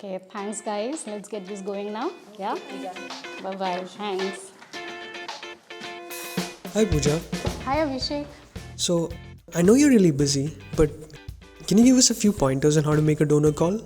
Okay, thanks guys. Let's get this going now. Yeah? Bye bye. Thanks. Hi Pooja. Hi Abhishek. So, I know you're really busy, but can you give us a few pointers on how to make a donor call?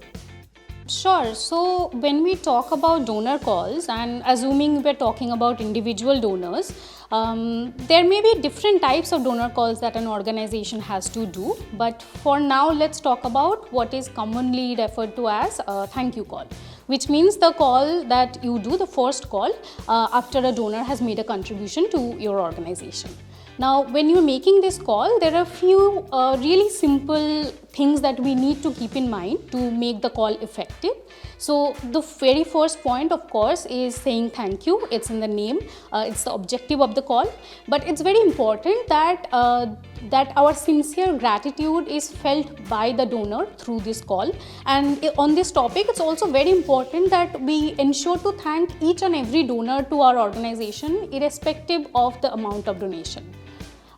Sure. So, when we talk about donor calls, and assuming we're talking about individual donors, there may be different types of donor calls that an organization has to do. But for now, let's talk about what is commonly referred to as a thank you call, which means the call that you do, the first call after a donor has made a contribution to your organization. Now, when you're making this call, there are a few really simple things that we need to keep in mind to make the call effective. So, the very first point, of course, is saying thank you. It's in the name, it's the objective of the call. But it's very important that that our sincere gratitude is felt by the donor through this call. And on this topic, it's also very important that we ensure to thank each and every donor to our organization, irrespective of the amount of donation.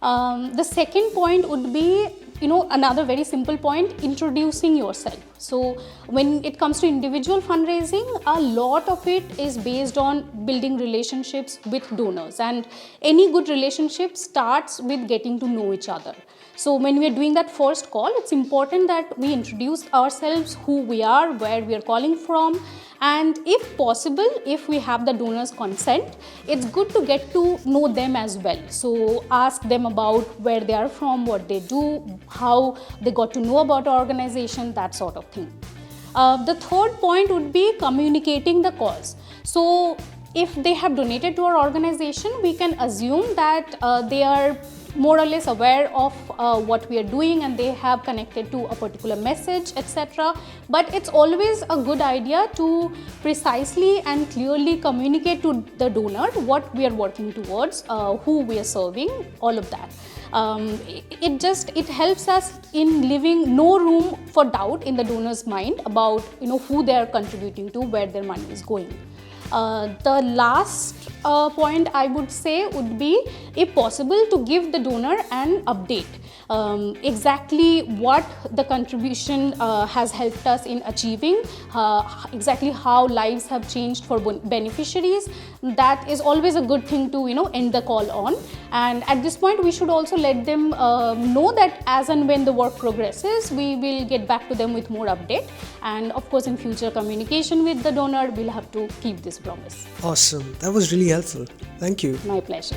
The second point would be, another very simple point, introducing yourself. So when it comes to individual fundraising, a lot of it is based on building relationships with donors, and any good relationship starts with getting to know each other. So when we are doing that first call, it's important that we introduce ourselves, who we are, where we are calling from, and if possible, if we have the donor's consent, it's good to get to know them as well. So ask them about where they are from, what they do, how they got to know about our organization, that sort of thing. The third point would be communicating the cause. So if they have donated to our organization, we can assume that they are more or less aware of what we are doing and they have connected to a particular message, etc. But it's always a good idea to precisely and clearly communicate to the donor what we are working towards, who we are serving, all of that. It helps us in leaving no room for doubt in the donor's mind about who they are contributing to, where their money is going. The last point I would say would be, if possible, to give the donor an update. Exactly what the contribution has helped us in achieving, exactly how lives have changed for beneficiaries. That is always a good thing to end the call on. And at this point, we should also let them know that as and when the work progresses, we will get back to them with more update. And of course, in future communication with the donor, we'll have to keep this promise. Awesome. That was really helpful. Thank you. My pleasure.